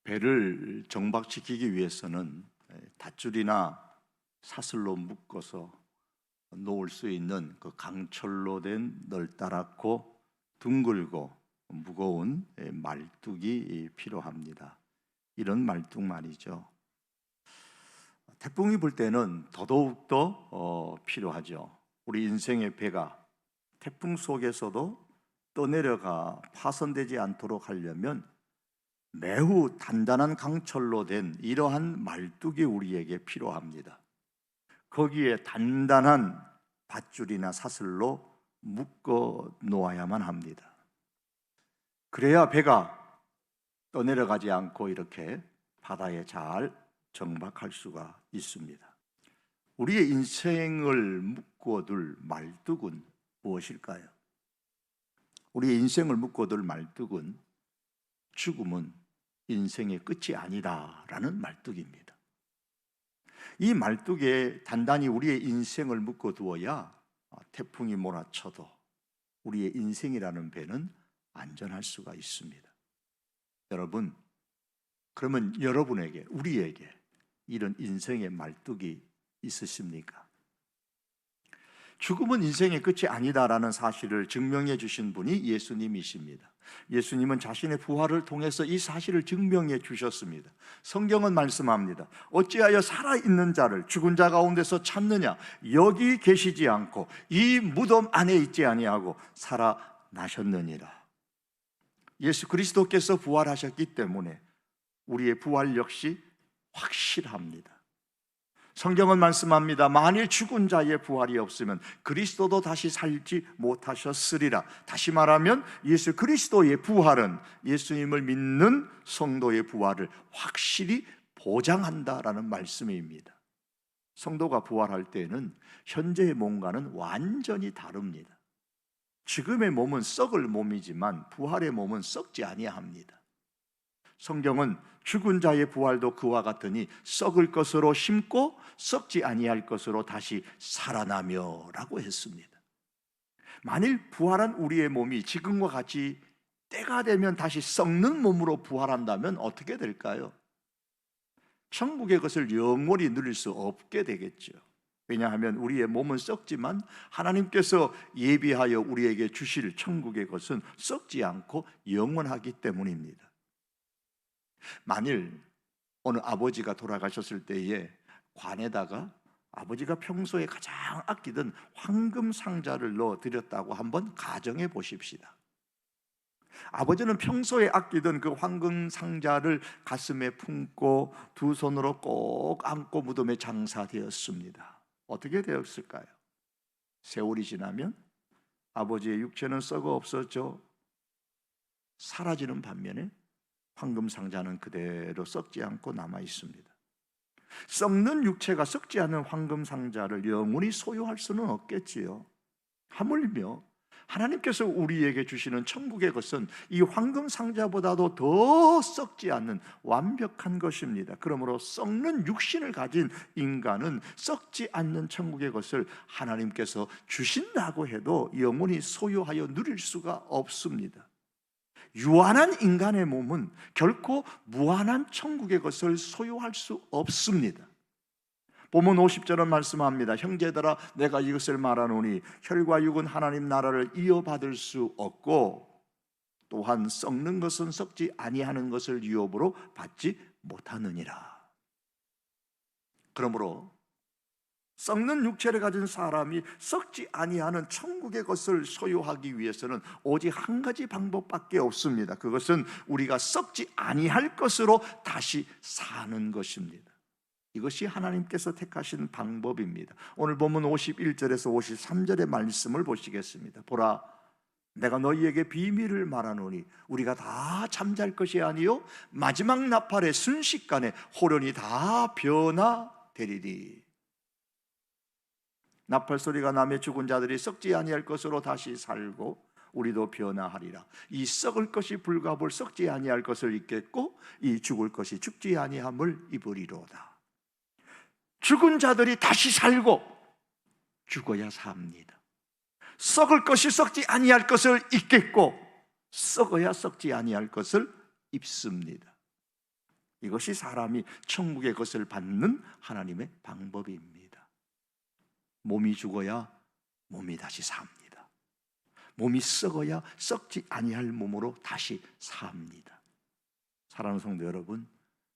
배를 정박시키기 위해서는 닷줄이나 사슬로 묶어서 놓을 수 있는 그 강철로 된 넓다랗고 둥글고 무거운 말뚝이 필요합니다. 이런 말뚝 말이죠. 태풍이 불 때는 더더욱더 필요하죠. 우리 인생의 배가 태풍 속에서도 떠내려가 파손되지 않도록 하려면 매우 단단한 강철로 된 이러한 말뚝이 우리에게 필요합니다. 거기에 단단한 밧줄이나 사슬로 묶어 놓아야만 합니다. 그래야 배가 떠내려가지 않고 이렇게 바다에 잘 정박할 수가 있습니다. 우리의 인생을 묶어둘 말뚝은 무엇일까요? 우리의 인생을 묶어둘 말뚝은 죽음은 인생의 끝이 아니다라는 말뚝입니다. 이 말뚝에 단단히 우리의 인생을 묶어두어야 태풍이 몰아쳐도 우리의 인생이라는 배는 안전할 수가 있습니다. 여러분, 그러면 여러분에게, 우리에게 이런 인생의 말뚝이 있으십니까? 죽음은 인생의 끝이 아니다라는 사실을 증명해 주신 분이 예수님이십니다. 예수님은 자신의 부활을 통해서 이 사실을 증명해 주셨습니다. 성경은 말씀합니다. 어찌하여 살아있는 자를 죽은 자 가운데서 찾느냐? 여기 계시지 않고 이 무덤 안에 있지 아니하고 살아나셨느니라. 예수 그리스도께서 부활하셨기 때문에 우리의 부활 역시 확실합니다. 성경은 말씀합니다. 만일 죽은 자의 부활이 없으면 그리스도도 다시 살지 못하셨으리라. 다시 말하면 예수 그리스도의 부활은 예수님을 믿는 성도의 부활을 확실히 보장한다라는 말씀입니다. 성도가 부활할 때는 현재의 몸과는 완전히 다릅니다. 지금의 몸은 썩을 몸이지만 부활의 몸은 썩지 아니합니다. 성경은 죽은 자의 부활도 그와 같으니 썩을 것으로 심고 썩지 아니할 것으로 다시 살아나며 라고 했습니다. 만일 부활한 우리의 몸이 지금과 같이 때가 되면 다시 썩는 몸으로 부활한다면 어떻게 될까요? 천국의 것을 영원히 누릴 수 없게 되겠죠. 왜냐하면 우리의 몸은 썩지만 하나님께서 예비하여 우리에게 주실 천국의 것은 썩지 않고 영원하기 때문입니다. 만일 어느 아버지가 돌아가셨을 때에 관에다가 아버지가 평소에 가장 아끼던 황금 상자를 넣어 드렸다고 한번 가정해 보십시다. 아버지는 평소에 아끼던 그 황금 상자를 가슴에 품고 두 손으로 꼭 안고 무덤에 장사되었습니다. 어떻게 되었을까요? 세월이 지나면 아버지의 육체는 썩어 없어져 사라지는 반면에 황금 상자는 그대로 썩지 않고 남아 있습니다. 썩는 육체가 썩지 않은 황금 상자를 영원히 소유할 수는 없겠지요. 하물며 하나님께서 우리에게 주시는 천국의 것은 이 황금 상자보다도 더 썩지 않는 완벽한 것입니다. 그러므로 썩는 육신을 가진 인간은 썩지 않는 천국의 것을 하나님께서 주신다고 해도 영원히 소유하여 누릴 수가 없습니다. 유한한 인간의 몸은 결코 무한한 천국의 것을 소유할 수 없습니다. 본문 50절은 말씀합니다. 형제들아 내가 이것을 말하노니 혈과 육은 하나님 나라를 이어받을 수 없고 또한 썩는 것은 썩지 아니하는 것을 유업으로 받지 못하느니라. 그러므로 썩는 육체를 가진 사람이 썩지 아니하는 천국의 것을 소유하기 위해서는 오직 한 가지 방법밖에 없습니다. 그것은 우리가 썩지 아니할 것으로 다시 사는 것입니다. 이것이 하나님께서 택하신 방법입니다. 오늘 본문 51절에서 53절의 말씀을 보시겠습니다. 보라, 내가 너희에게 비밀을 말하노니 우리가 다 잠잘 것이 아니요 마지막 나팔의 순식간에 호련히 다 변화되리니 나팔 소리가 나며 죽은 자들이 썩지 아니할 것으로 다시 살고 우리도 변화하리라. 이 썩을 것이 불가볼 썩지 아니할 것을 입겠고 이 죽을 것이 죽지 아니함을 입으리로다. 죽은 자들이 다시 살고 죽어야 삽니다. 썩을 것이 썩지 아니할 것을 입겠고 썩어야 썩지 아니할 것을 입습니다. 이것이 사람이 천국의 것을 받는 하나님의 방법입니다. 몸이 죽어야 몸이 다시 삽니다. 몸이 썩어야 썩지 아니할 몸으로 다시 삽니다. 사랑하는 성도 여러분,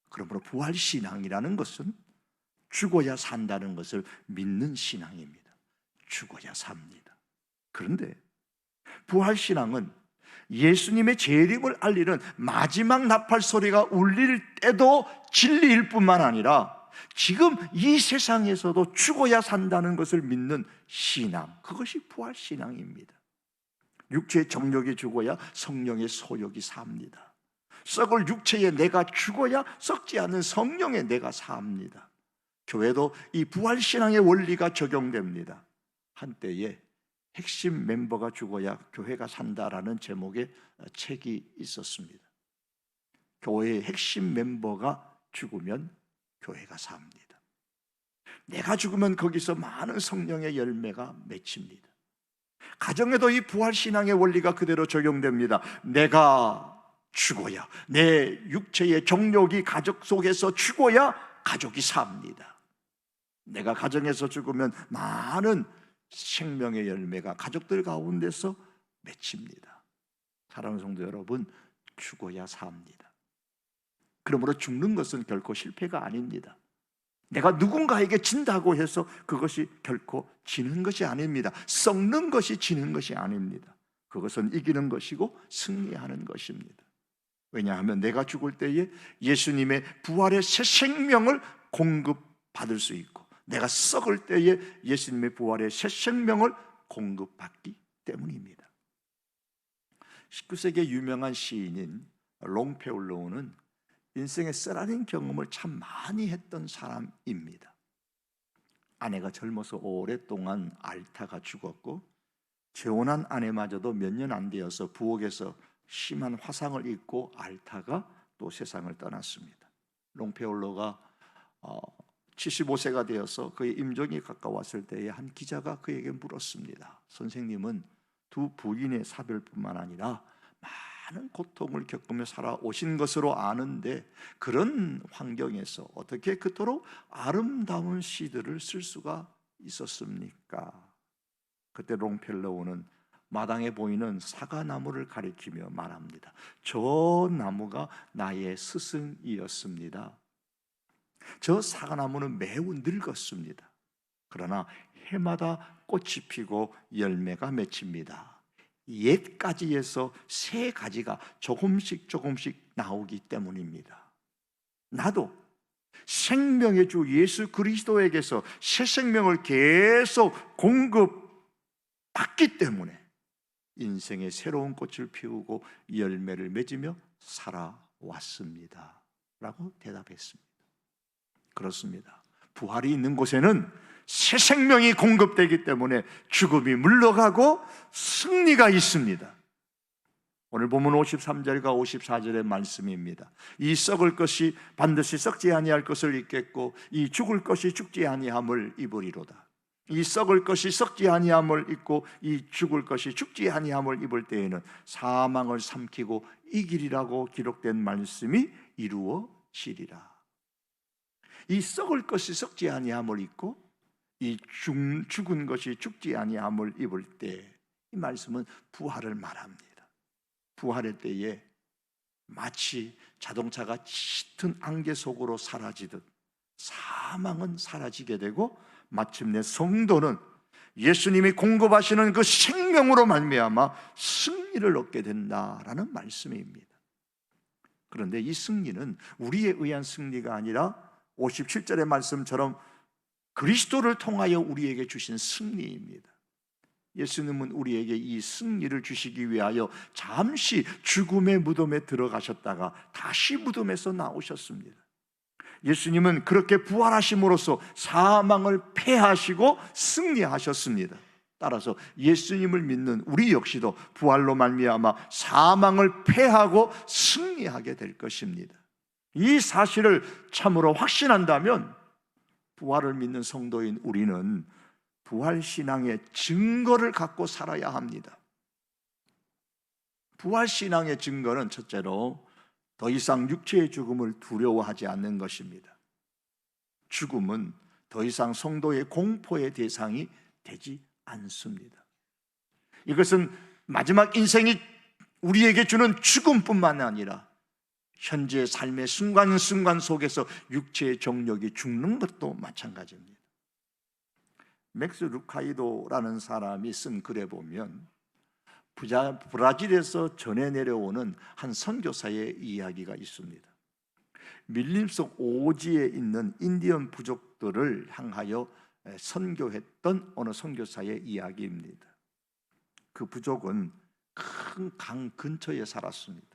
그러므로 부활신앙이라는 것은 죽어야 산다는 것을 믿는 신앙입니다. 죽어야 삽니다. 그런데 부활신앙은 예수님의 재림을 알리는 마지막 나팔 소리가 울릴 때도 진리일 뿐만 아니라 지금 이 세상에서도 죽어야 산다는 것을 믿는 신앙, 그것이 부활신앙입니다. 육체의 정욕이 죽어야 성령의 소욕이 삽니다. 썩을 육체의 내가 죽어야 썩지 않는 성령의 내가 삽니다. 교회도 이 부활신앙의 원리가 적용됩니다. 한때에 핵심 멤버가 죽어야 교회가 산다라는 제목의 책이 있었습니다. 교회의 핵심 멤버가 죽으면 교회가 삽니다. 내가 죽으면 거기서 많은 성령의 열매가 맺힙니다. 가정에도 이 부활신앙의 원리가 그대로 적용됩니다. 내가 죽어야, 내 육체의 정욕이 가족 속에서 죽어야 가족이 삽니다. 내가 가정에서 죽으면 많은 생명의 열매가 가족들 가운데서 맺힙니다. 사랑하는 성도 여러분, 죽어야 삽니다. 그러므로 죽는 것은 결코 실패가 아닙니다. 내가 누군가에게 진다고 해서 그것이 결코 지는 것이 아닙니다. 썩는 것이 지는 것이 아닙니다. 그것은 이기는 것이고 승리하는 것입니다. 왜냐하면 내가 죽을 때에 예수님의 부활의 새 생명을 공급받을 수 있고, 내가 썩을 때에 예수님의 부활의 새 생명을 공급받기 때문입니다. 19세기의 유명한 시인인 롱페울로우는 인생의 쓰라린 경험을 참 많이 했던 사람입니다. 아내가 젊어서 오랫동안 앓다가 죽었고, 재혼한 아내마저도 몇 년 안 되어서 부엌에서 심한 화상을 입고 앓다가 또 세상을 떠났습니다. 롱페올로가 75세가 되어서 그의 임종이 가까웠을 때에 한 기자가 그에게 물었습니다. 선생님은 두 부인의 사별뿐만 아니라 많은 고통을 겪으며 살아오신 것으로 아는데 그런 환경에서 어떻게 그토록 아름다운 시들을 쓸 수가 있었습니까? 그때 롱펠로우는 마당에 보이는 사과나무를 가리키며 말합니다. 저 나무가 나의 스승이었습니다. 저 사과나무는 매우 늙었습니다. 그러나 해마다 꽃이 피고 열매가 맺힙니다. 옛 가지에서 새 가지가 조금씩 나오기 때문입니다. 나도 생명의 주 예수 그리스도에게서 새 생명을 계속 공급받기 때문에 인생의 새로운 꽃을 피우고 열매를 맺으며 살아왔습니다 라고 대답했습니다. 그렇습니다. 부활이 있는 곳에는 새 생명이 공급되기 때문에 죽음이 물러가고 승리가 있습니다. 오늘 본문 53절과 54절의 말씀입니다. 이 썩을 것이 반드시 썩지 아니할 것을 입겠고 이 죽을 것이 죽지 아니함을 입으리로다. 이 썩을 것이 썩지 아니함을 입고 이 죽을 것이 죽지 아니함을 입을 때에는 사망을 삼키고 이기리라고 기록된 말씀이 이루어지리라. 이 썩을 것이 썩지 아니함을 입고 이 죽은 것이 죽지 아니함을 입을 때, 이 말씀은 부활을 말합니다. 부활의 때에 마치 자동차가 짙은 안개 속으로 사라지듯 사망은 사라지게 되고 마침내 성도는 예수님이 공급하시는 그 생명으로 말미암아 승리를 얻게 된다라는 말씀입니다. 그런데 이 승리는 우리에 의한 승리가 아니라 57절의 말씀처럼 그리스도를 통하여 우리에게 주신 승리입니다. 예수님은 우리에게 이 승리를 주시기 위하여 잠시 죽음의 무덤에 들어가셨다가 다시 무덤에서 나오셨습니다. 예수님은 그렇게 부활하심으로써 사망을 패하시고 승리하셨습니다. 따라서 예수님을 믿는 우리 역시도 부활로 말미암아 사망을 패하고 승리하게 될 것입니다. 이 사실을 참으로 확신한다면 부활을 믿는 성도인 우리는 부활신앙의 증거를 갖고 살아야 합니다. 부활신앙의 증거는 첫째로 더 이상 육체의 죽음을 두려워하지 않는 것입니다. 죽음은 더 이상 성도의 공포의 대상이 되지 않습니다. 이것은 마지막 인생이 우리에게 주는 죽음뿐만 아니라 현재의 삶의 순간순간 속에서 육체의 정력이 죽는 것도 마찬가지입니다. 맥스 루카이도라는 사람이 쓴 글에 보면 브라질에서 전해 내려오는 한 선교사의 이야기가 있습니다. 밀림 속 오지에 있는 인디언 부족들을 향하여 선교했던 어느 선교사의 이야기입니다. 그 부족은 큰 강 근처에 살았습니다.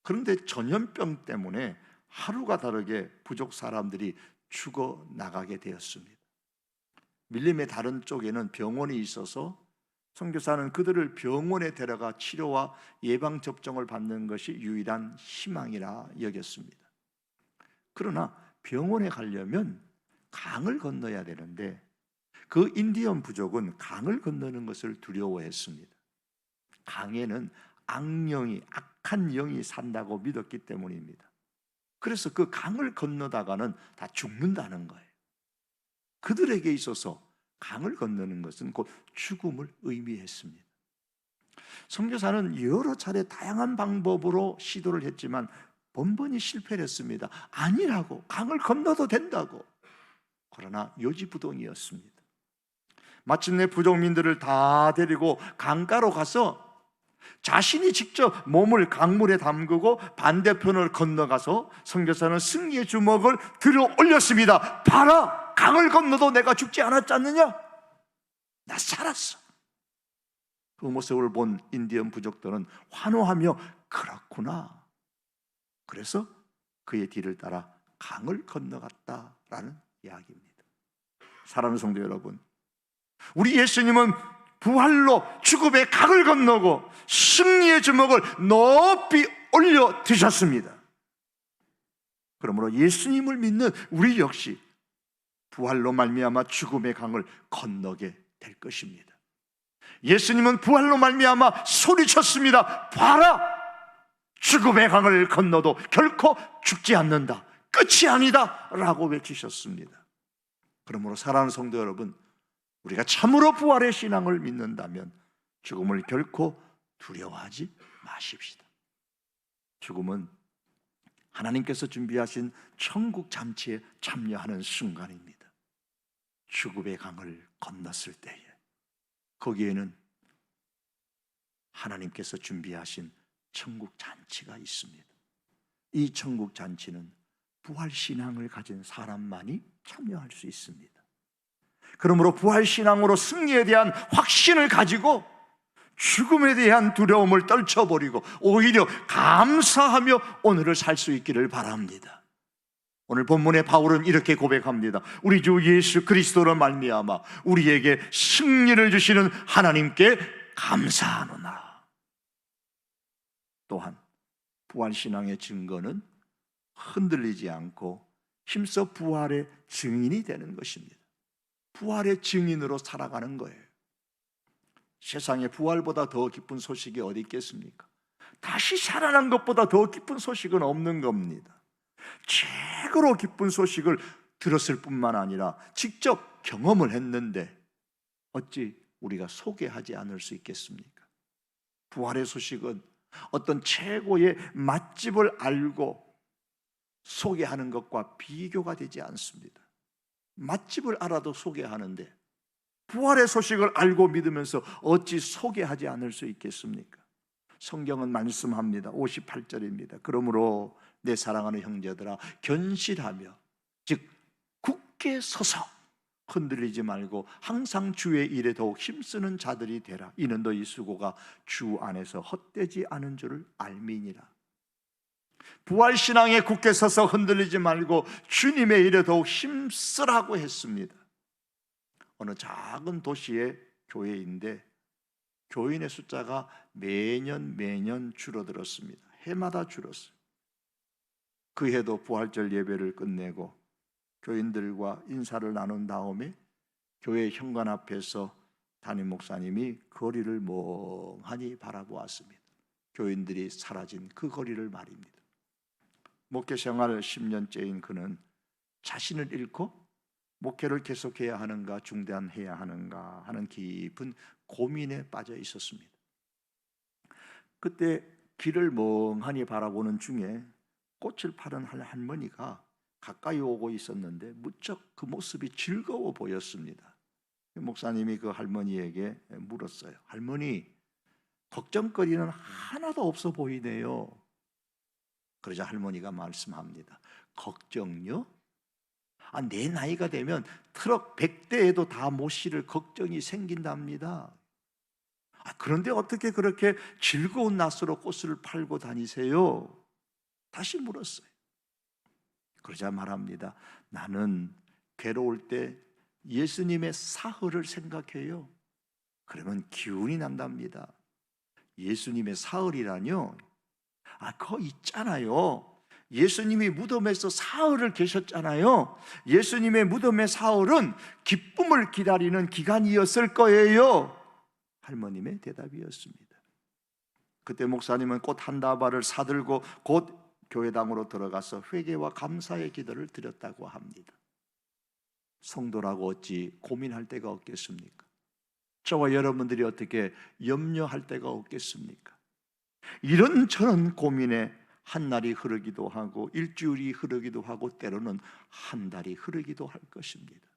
그런데 전염병 때문에 하루가 다르게 부족 사람들이 죽어 나가게 되었습니다. 밀림의 다른 쪽에는 병원이 있어서 선교사는 그들을 병원에 데려가 치료와 예방접종을 받는 것이 유일한 희망이라 여겼습니다. 그러나 병원에 가려면 강을 건너야 되는데 그 인디언 부족은 강을 건너는 것을 두려워했습니다. 강에는 악령이, 악한 영이 산다고 믿었기 때문입니다. 그래서 그 강을 건너다가는 다 죽는다는 거예요. 그들에게 있어서 강을 건너는 것은 곧 죽음을 의미했습니다. 선교사는 여러 차례 다양한 방법으로 시도를 했지만 번번이 실패를 했습니다. 아니라고, 강을 건너도 된다고. 그러나 요지부동이었습니다. 마침내 부족민들을 다 데리고 강가로 가서 자신이 직접 몸을 강물에 담그고 반대편을 건너가서 선교사는 승리의 주먹을 들어 올렸습니다. 봐라! 강을 건너도 내가 죽지 않았지 않느냐? 나 살았어. 그 모습을 본 인디언 부족들은 환호하며 그렇구나. 그래서 그의 뒤를 따라 강을 건너갔다라는 이야기입니다. 사랑하는 성도 여러분, 우리 예수님은 부활로 죽음의 강을 건너고 승리의 주먹을 높이 올려 드셨습니다. 그러므로 예수님을 믿는 우리 역시 부활로 말미암아 죽음의 강을 건너게 될 것입니다. 예수님은 부활로 말미암아 소리쳤습니다. 봐라! 죽음의 강을 건너도 결코 죽지 않는다. 끝이 아니다 라고 외치셨습니다. 그러므로 사랑하는 성도 여러분, 우리가 참으로 부활의 신앙을 믿는다면 죽음을 결코 두려워하지 마십시다. 죽음은 하나님께서 준비하신 천국 잔치에 참여하는 순간입니다. 죽음의 강을 건넜을 때에 거기에는 하나님께서 준비하신 천국 잔치가 있습니다. 이 천국 잔치는 부활 신앙을 가진 사람만이 참여할 수 있습니다. 그러므로 부활 신앙으로 승리에 대한 확신을 가지고 죽음에 대한 두려움을 떨쳐버리고 오히려 감사하며 오늘을 살 수 있기를 바랍니다. 오늘 본문의 바울은 이렇게 고백합니다. 우리 주 예수 그리스도로 말미암아 우리에게 승리를 주시는 하나님께 감사하노라. 또한 부활신앙의 증거는 흔들리지 않고 힘써 부활의 증인이 되는 것입니다. 부활의 증인으로 살아가는 거예요. 세상에 부활보다 더 기쁜 소식이 어디 있겠습니까? 다시 살아난 것보다 더 기쁜 소식은 없는 겁니다. 최고로 기쁜 소식을 들었을 뿐만 아니라 직접 경험을 했는데 어찌 우리가 소개하지 않을 수 있겠습니까? 부활의 소식은 어떤 최고의 맛집을 알고 소개하는 것과 비교가 되지 않습니다. 맛집을 알아도 소개하는데 부활의 소식을 알고 믿으면서 어찌 소개하지 않을 수 있겠습니까? 성경은 말씀합니다. 58절입니다. 그러므로 내 사랑하는 형제들아 견실하며 즉 굳게 서서 흔들리지 말고 항상 주의 일에 더욱 힘쓰는 자들이 되라. 이는 너희 수고가 주 안에서 헛되지 않은 줄을 알미니라. 부활신앙에 굳게 서서 흔들리지 말고 주님의 일에 더욱 힘쓰라고 했습니다. 어느 작은 도시의 교회인데 교인의 숫자가 매년 줄어들었습니다. 해마다 줄었어요. 그 해도 부활절 예배를 끝내고 교인들과 인사를 나눈 다음에 교회 현관 앞에서 담임 목사님이 거리를 멍하니 바라보았습니다. 교인들이 사라진 그 거리를 말입니다. 목회 생활 10년째인 그는 자신을 잃고 목회를 계속해야 하는가 중단해야 하는가 하는 깊은 고민에 빠져 있었습니다. 그때 길을 멍하니 바라보는 중에 꽃을 파는 할머니가 가까이 오고 있었는데 무척 그 모습이 즐거워 보였습니다. 목사님이 그 할머니에게 물었어요. 할머니, 걱정거리는 하나도 없어 보이네요. 그러자 할머니가 말씀합니다. 걱정요? 내 나이가 되면 트럭 100대에도 다 못 실을 걱정이 생긴답니다. 그런데 어떻게 그렇게 즐거운 낯으로 꽃을 팔고 다니세요? 다시 물었어요. 그러자 말합니다. 나는 괴로울 때 예수님의 사흘을 생각해요. 그러면 기운이 난답니다. 예수님의 사흘이라뇨? 그거 있잖아요. 예수님이 무덤에서 사흘을 계셨잖아요. 예수님의 무덤의 사흘은 기쁨을 기다리는 기간이었을 거예요. 할머님의 대답이었습니다. 그때 목사님은 꽃 한 다발을 사들고 곧 교회당으로 들어가서 회개와 감사의 기도를 드렸다고 합니다. 성도라고 어찌 고민할 데가 없겠습니까? 저와 여러분들이 어떻게 염려할 데가 없겠습니까? 이런저런 고민에 한 날이 흐르기도 하고 일주일이 흐르기도 하고 때로는 한 달이 흐르기도 할 것입니다.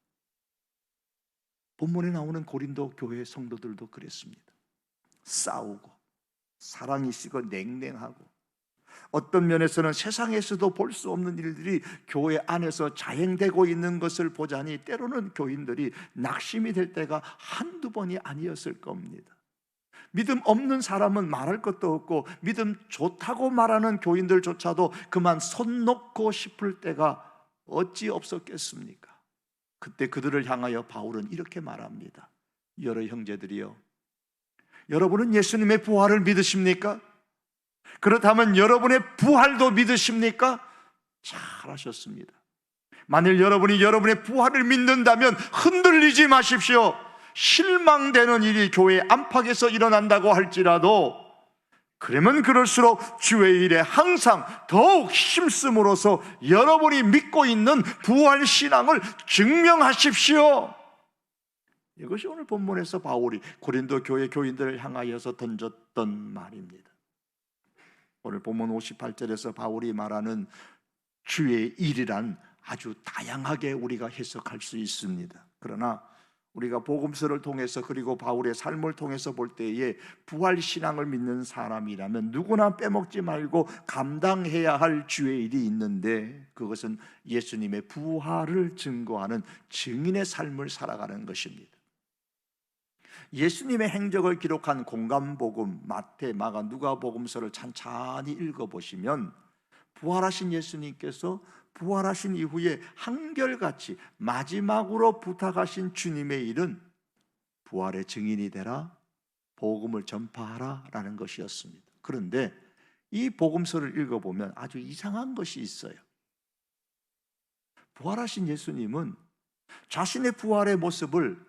본문에 나오는 고린도 교회 성도들도 그랬습니다. 싸우고 사랑이 식어 냉랭하고 어떤 면에서는 세상에서도 볼 수 없는 일들이 교회 안에서 자행되고 있는 것을 보자니 때로는 교인들이 낙심이 될 때가 한두 번이 아니었을 겁니다. 믿음 없는 사람은 말할 것도 없고 믿음 좋다고 말하는 교인들조차도 그만 손 놓고 싶을 때가 어찌 없었겠습니까? 그때 그들을 향하여 바울은 이렇게 말합니다. 여러 형제들이여, 여러분은 예수님의 부활을 믿으십니까? 그렇다면 여러분의 부활도 믿으십니까? 잘하셨습니다. 만일 여러분이 여러분의 부활을 믿는다면 흔들리지 마십시오. 실망되는 일이 교회 안팎에서 일어난다고 할지라도 그러면 그럴수록 주의 일에 항상 더욱 힘쓰므로써 여러분이 믿고 있는 부활신앙을 증명하십시오. 이것이 오늘 본문에서 바울이 고린도 교회 교인들을 향하여서 던졌던 말입니다. 오늘 본문 58절에서 바울이 말하는 주의 일이란 아주 다양하게 우리가 해석할 수 있습니다. 그러나 우리가 복음서를 통해서 그리고 바울의 삶을 통해서 볼 때에 부활신앙을 믿는 사람이라면 누구나 빼먹지 말고 감당해야 할 주의 일이 있는데 그것은 예수님의 부활을 증거하는 증인의 삶을 살아가는 것입니다. 예수님의 행적을 기록한 공간복음 마태, 마가, 누가복음서를 찬찬히 읽어보시면 부활하신 예수님께서 부활하신 이후에 한결같이 마지막으로 부탁하신 주님의 일은 부활의 증인이 되라, 복음을 전파하라 라는 것이었습니다. 그런데 이 복음서를 읽어보면 아주 이상한 것이 있어요. 부활하신 예수님은 자신의 부활의 모습을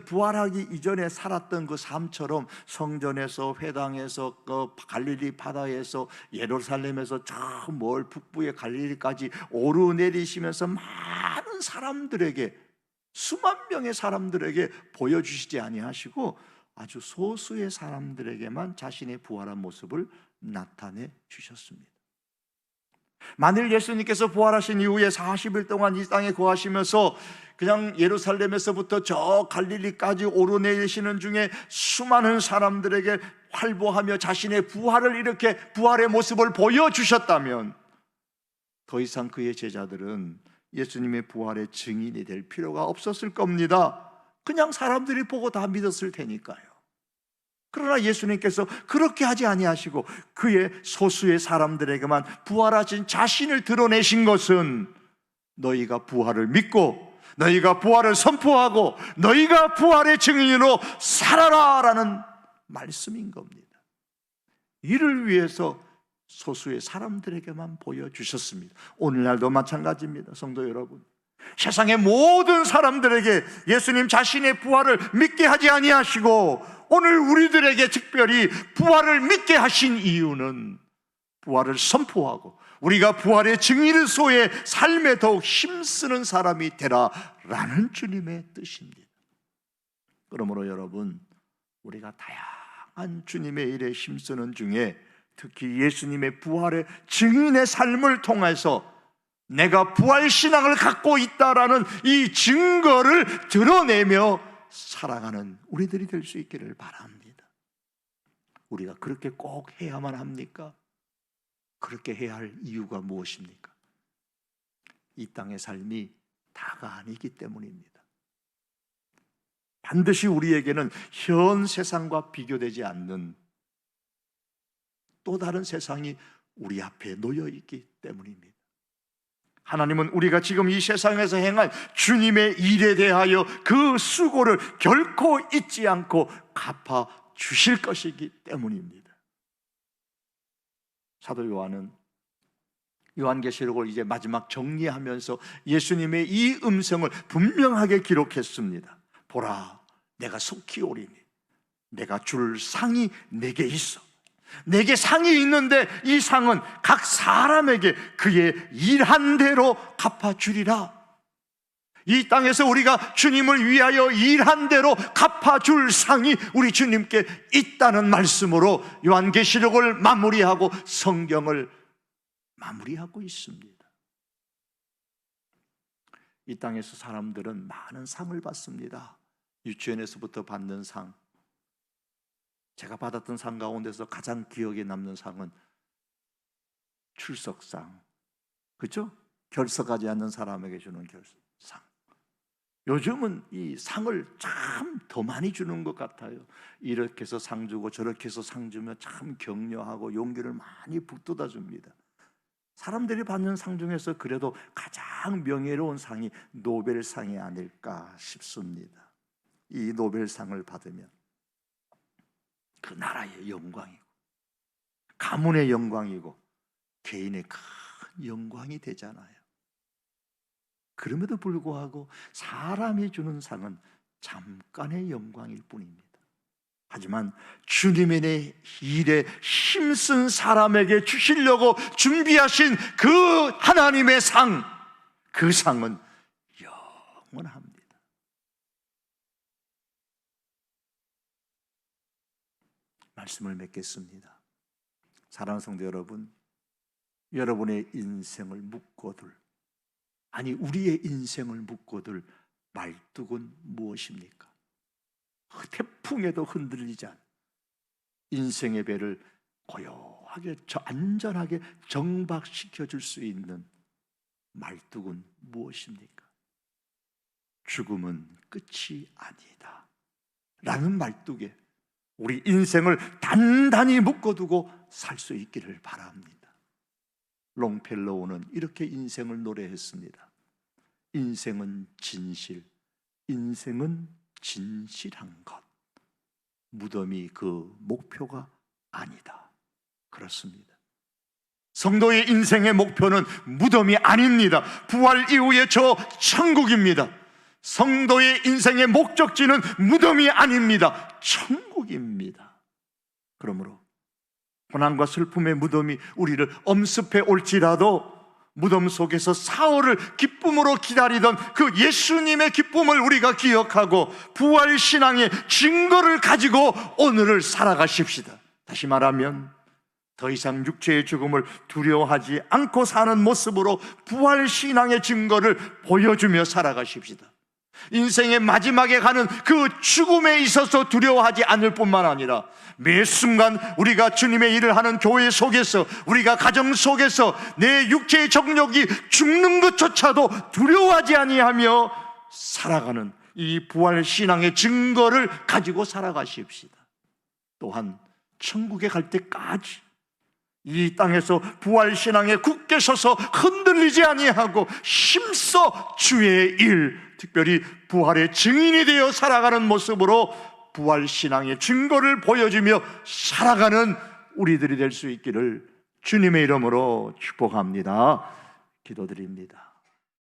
부활하기 이전에 살았던 그 삶처럼 성전에서, 회당에서, 갈릴리 바다에서, 예루살렘에서 저 멀 북부의 갈릴리까지 오르내리시면서 많은 사람들에게, 수만 명의 사람들에게 보여주시지 아니하시고 아주 소수의 사람들에게만 자신의 부활한 모습을 나타내 주셨습니다. 만일 예수님께서 부활하신 이후에 40일 동안 이 땅에 거하시면서 그냥 예루살렘에서부터 저 갈릴리까지 오르내리시는 중에 수많은 사람들에게 활보하며 자신의 부활을 이렇게 부활의 모습을 보여주셨다면 더 이상 그의 제자들은 예수님의 부활의 증인이 될 필요가 없었을 겁니다. 그냥 사람들이 보고 다 믿었을 테니까요. 그러나 예수님께서 그렇게 하지 아니하시고 그의 소수의 사람들에게만 부활하신 자신을 드러내신 것은 너희가 부활을 믿고 너희가 부활을 선포하고 너희가 부활의 증인으로 살아라 라는 말씀인 겁니다. 이를 위해서 소수의 사람들에게만 보여주셨습니다. 오늘날도 마찬가지입니다. 성도 여러분, 세상의 모든 사람들에게 예수님 자신의 부활을 믿게 하지 아니하시고 오늘 우리들에게 특별히 부활을 믿게 하신 이유는 부활을 선포하고 우리가 부활의 증인을 소해 삶에 더욱 힘쓰는 사람이 되라라는 주님의 뜻입니다. 그러므로 여러분, 우리가 다양한 주님의 일에 힘쓰는 중에 특히 예수님의 부활의 증인의 삶을 통해서 내가 부활신앙을 갖고 있다라는 이 증거를 드러내며 살아가는 우리들이 될 수 있기를 바랍니다. 우리가 그렇게 꼭 해야만 합니까? 그렇게 해야 할 이유가 무엇입니까? 이 땅의 삶이 다가 아니기 때문입니다. 반드시 우리에게는 현 세상과 비교되지 않는 또 다른 세상이 우리 앞에 놓여 있기 때문입니다. 하나님은 우리가 지금 이 세상에서 행한 주님의 일에 대하여 그 수고를 결코 잊지 않고 갚아 주실 것이기 때문입니다. 사도 요한은 요한계시록을 이제 마지막 정리하면서 예수님의 이 음성을 분명하게 기록했습니다. 보라, 내가 속히 오리니 내가 줄 상이 내게 있어. 내게 상이 있는데 이 상은 각 사람에게 그의 일한 대로 갚아주리라. 이 땅에서 우리가 주님을 위하여 일한 대로 갚아줄 상이 우리 주님께 있다는 말씀으로 요한계시록을 마무리하고 성경을 마무리하고 있습니다. 이 땅에서 사람들은 많은 상을 받습니다. 유치원에서부터 받는 상, 제가 받았던 상 가운데서 가장 기억에 남는 상은 출석상, 그렇죠? 결석하지 않는 사람에게 주는 상. 요즘은 이 상을 참 더 많이 주는 것 같아요. 이렇게 해서 상 주고 저렇게 해서 상 주면 참 격려하고 용기를 많이 북돋아 줍니다. 사람들이 받는 상 중에서 그래도 가장 명예로운 상이 노벨상이 아닐까 싶습니다. 이 노벨상을 받으면 그 나라의 영광이고 가문의 영광이고 개인의 큰 영광이 되잖아요. 그럼에도 불구하고 사람이 주는 상은 잠깐의 영광일 뿐입니다. 하지만 주님의 일에 힘쓴 사람에게 주시려고 준비하신 그 하나님의 상, 그 상은 영원합니다. 말씀을 맺겠습니다. 사랑하는 성도 여러분, 여러분의 인생을 묶어둘, 아니 우리의 인생을 묶어둘 말뚝은 무엇입니까? 태풍에도 흔들리지 않은 인생의 배를 고요하게 안전하게 정박시켜 줄 수 있는 말뚝은 무엇입니까? 죽음은 끝이 아니다 라는 말뚝에 우리 인생을 단단히 묶어두고 살 수 있기를 바랍니다. 롱펠로우는 이렇게 인생을 노래했습니다. 인생은 진실, 인생은 진실한 것, 무덤이 그 목표가 아니다. 그렇습니다. 성도의 인생의 목표는 무덤이 아닙니다. 부활 이후의 저 천국입니다. 성도의 인생의 목적지는 무덤이 아닙니다. 천국입니다. 그러므로 고난과 슬픔의 무덤이 우리를 엄습해 올지라도 무덤 속에서 사흘을 기쁨으로 기다리던 그 예수님의 기쁨을 우리가 기억하고 부활신앙의 증거를 가지고 오늘을 살아가십시다. 다시 말하면 더 이상 육체의 죽음을 두려워하지 않고 사는 모습으로 부활신앙의 증거를 보여주며 살아가십시다. 인생의 마지막에 가는 그 죽음에 있어서 두려워하지 않을 뿐만 아니라 매 순간 우리가 주님의 일을 하는 교회 속에서, 우리가 가정 속에서 내 육체의 정욕이 죽는 것조차도 두려워하지 아니하며 살아가는 이 부활신앙의 증거를 가지고 살아가십시다. 또한 천국에 갈 때까지 이 땅에서 부활신앙에 굳게 서서 흔들리지 아니하고 힘써 주의 일, 특별히 부활의 증인이 되어 살아가는 모습으로 부활신앙의 증거를 보여주며 살아가는 우리들이 될 수 있기를 주님의 이름으로 축복합니다. 기도드립니다.